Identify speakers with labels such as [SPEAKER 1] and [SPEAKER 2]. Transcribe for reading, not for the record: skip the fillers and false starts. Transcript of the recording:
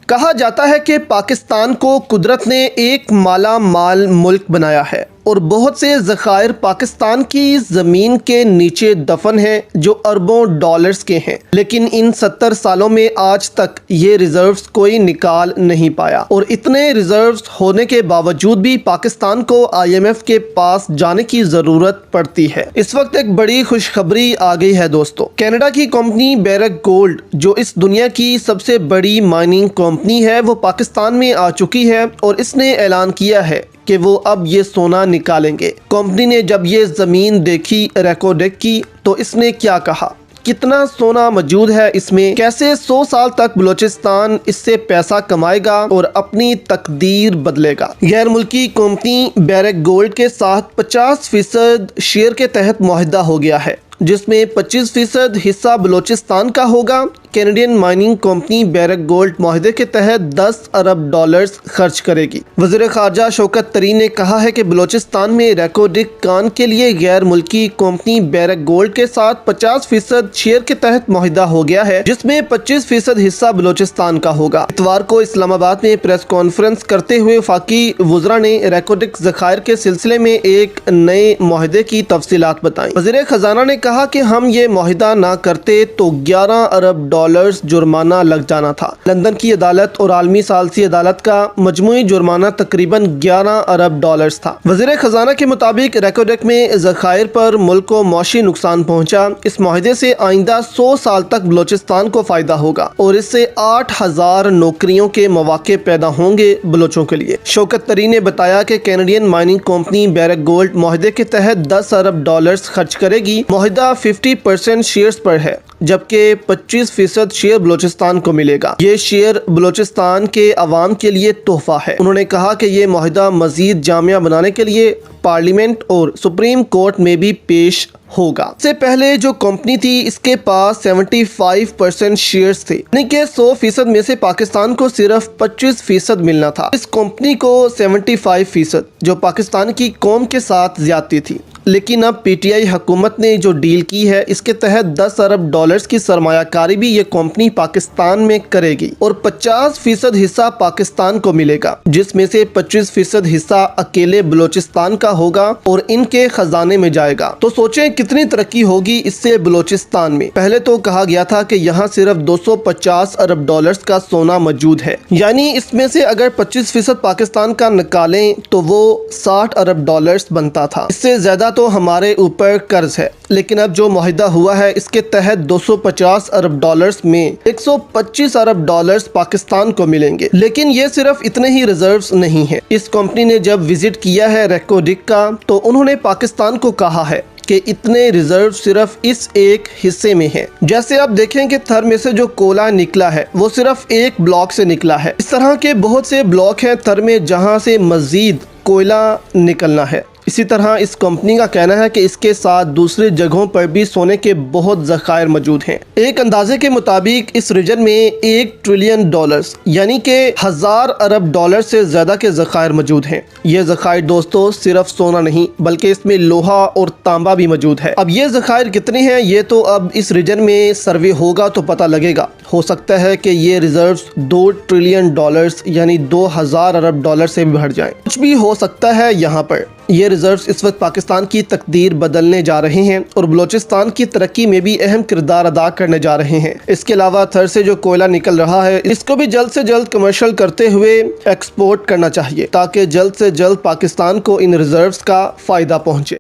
[SPEAKER 1] کہا جاتا ہے کہ پاکستان کو قدرت نے ایک مالا مال ملک بنایا ہے اور بہت سے ذخائر پاکستان کی زمین کے نیچے دفن ہیں جو اربوں ڈالرز کے ہیں، لیکن ان 70 سالوں میں آج تک یہ ریزروز کوئی نکال نہیں پایا، اور اتنے ریزروز ہونے کے باوجود بھی پاکستان کو IMF کے پاس جانے کی ضرورت پڑتی ہے۔ اس وقت ایک بڑی خوشخبری آ گئی ہے دوستو۔ کینیڈا کی کمپنی بیرک گولڈ، جو اس دنیا کی سب سے بڑی مائننگ کمپنی ہے، وہ پاکستان میں آ چکی ہے اور اس نے اعلان کیا ہے کہ وہ اب یہ سونا نکالیں گے۔ کمپنی نے جب یہ زمین دیکھی ریکوڈک کی تو اس نے کیا کہا، کتنا سونا موجود ہے اس میں، کیسے 100 سال تک بلوچستان اس سے پیسہ کمائے گا اور اپنی تقدیر بدلے گا۔ غیر ملکی کمپنی بیرک گولڈ کے ساتھ 50% شیئر کے تحت معاہدہ ہو گیا ہے، جس میں 25% حصہ بلوچستان کا ہوگا۔ Canadian mining company Barrick Gold معاہدے کے تحت 10 ارب ڈالرز خرچ کرے گی۔ وزیر خارجہ شوکت طرین نے کہا ہے کہ بلوچستان میں ریکوڈک کان کے لیے غیر ملکی کمپنی بیرک گولڈ کے ساتھ 50% شیئر کے تحت معاہدہ ہو گیا ہے، جس میں 25% حصہ بلوچستان کا ہوگا۔ اتوار کو اسلام آباد میں پریس کانفرنس کرتے ہوئے وفاقی وزراء نے ریکوڈک ذخائر کے سلسلے میں ایک نئے معاہدے کی تفصیلات بتائیں۔ وزیر خزانہ نے کہا کہ ہم یہ معاہدہ نہ کرتے تو 11 ارب ڈالرز جرمانہ لگ جانا تھا۔ لندن کی عدالت اور عالمی ثالثی عدالت کا مجموعی جرمانہ تقریباً 11 ارب ڈالرز تھا۔ وزیر خزانہ کے مطابق ریکوڈک میں ذخائر پر ملک کو معاشی نقصان پہنچا۔ اس معاہدے سے آئندہ 100 سال تک بلوچستان کو فائدہ ہوگا اور اس سے 8000 نوکریوں کے مواقع پیدا ہوں گے بلوچوں کے لیے۔ شوکت طرین نے بتایا کہ Canadian mining company Barrick Gold معاہدے کے تحت 10 ارب ڈالرز خرچ کرے گی۔ معاہدہ 50% شیئرز پر ہے، جبکہ 25% شیئر بلوچستان کو ملے گا۔ یہ شیئر بلوچستان کے عوام کے لیے تحفہ ہے۔ انہوں نے کہا کہ یہ معاہدہ مزید جامع بنانے کے لیے پارلیمنٹ اور سپریم کورٹ میں بھی پیش ہوگا۔ اس سے پہلے جو کمپنی تھی اس کے پاس 75% شیئرز تھے، یعنی کہ 100% میں سے پاکستان کو صرف 25% ملنا تھا۔ اس کمپنی کو 75%، جو پاکستان کی قوم کے ساتھ زیادتی تھی۔ لیکن اب PTI حکومت نے جو ڈیل کی ہے اس کے تحت 10 ارب ڈالرز کی سرمایہ کاری بھی یہ کمپنی پاکستان میں کرے گی اور 50% حصہ پاکستان کو ملے گا، جس میں سے 25% حصہ اکیلے بلوچستان کا ہوگا اور ان کے خزانے میں جائے گا۔ تو سوچیں کتنی ترقی ہوگی اس سے بلوچستان میں۔ پہلے تو کہا گیا تھا کہ یہاں صرف 250 ارب ڈالرز کا سونا موجود ہے، یعنی اس میں سے اگر 25% پاکستان کا نکالیں تو وہ 60 ارب ڈالرز بنتا تھا۔ اس سے زیادہ تو ہمارے اوپر قرض ہے، لیکن اب جو معاہدہ ہوا ہے اس کے تحت 250 ارب ڈالرز میں 125 ارب ڈالرز پاکستان کو ملیں گے۔ لیکن یہ صرف اتنے ہی ریزروز نہیں ہیں۔ اس کمپنی نے جب وزٹ کیا ہے ریکوڈک کا تو انہوں نے پاکستان کو کہا ہے کہ اتنے ریزرو صرف اس ایک حصے میں ہیں۔ جیسے آپ دیکھیں کہ تھر میں سے جو کوئلہ نکلا ہے وہ صرف ایک بلاک سے نکلا ہے۔ اس طرح کے بہت سے بلاک ہیں تھر میں جہاں سے مزید کوئلہ نکلنا ہے۔ اسی طرح اس کمپنی کا کہنا ہے کہ اس کے ساتھ دوسری جگہوں پر بھی سونے کے بہت ذخائر موجود ہیں۔ ایک اندازے کے مطابق اس ریجن میں 1 ٹریلین ڈالرز یعنی کہ 1000 ارب ڈالر سے زیادہ کے ذخائر موجود ہیں۔ یہ ذخائر دوستو صرف سونا نہیں بلکہ اس میں لوہا اور تانبا بھی موجود ہے۔ اب یہ ذخائر کتنے ہیں یہ تو اب اس ریجن میں سروے ہوگا تو پتہ لگے گا۔ ہو سکتا ہے کہ یہ ریزروز 2 ٹریلین ڈالرز یعنی 2000 ارب ڈالر سے بھی بڑھ جائیں۔ کچھ بھی ہو سکتا ہے یہاں پر۔ یہ ریزروز اس وقت پاکستان کی تقدیر بدلنے جا رہے ہیں اور بلوچستان کی ترقی میں بھی اہم کردار ادا کرنے جا رہے ہیں۔ اس کے علاوہ تھر سے جو کوئلہ نکل رہا ہے اس کو بھی جلد سے جلد کمرشل کرتے ہوئے ایکسپورٹ کرنا چاہیے تاکہ جلد سے جلد پاکستان کو ان ریزروز کا فائدہ پہنچے۔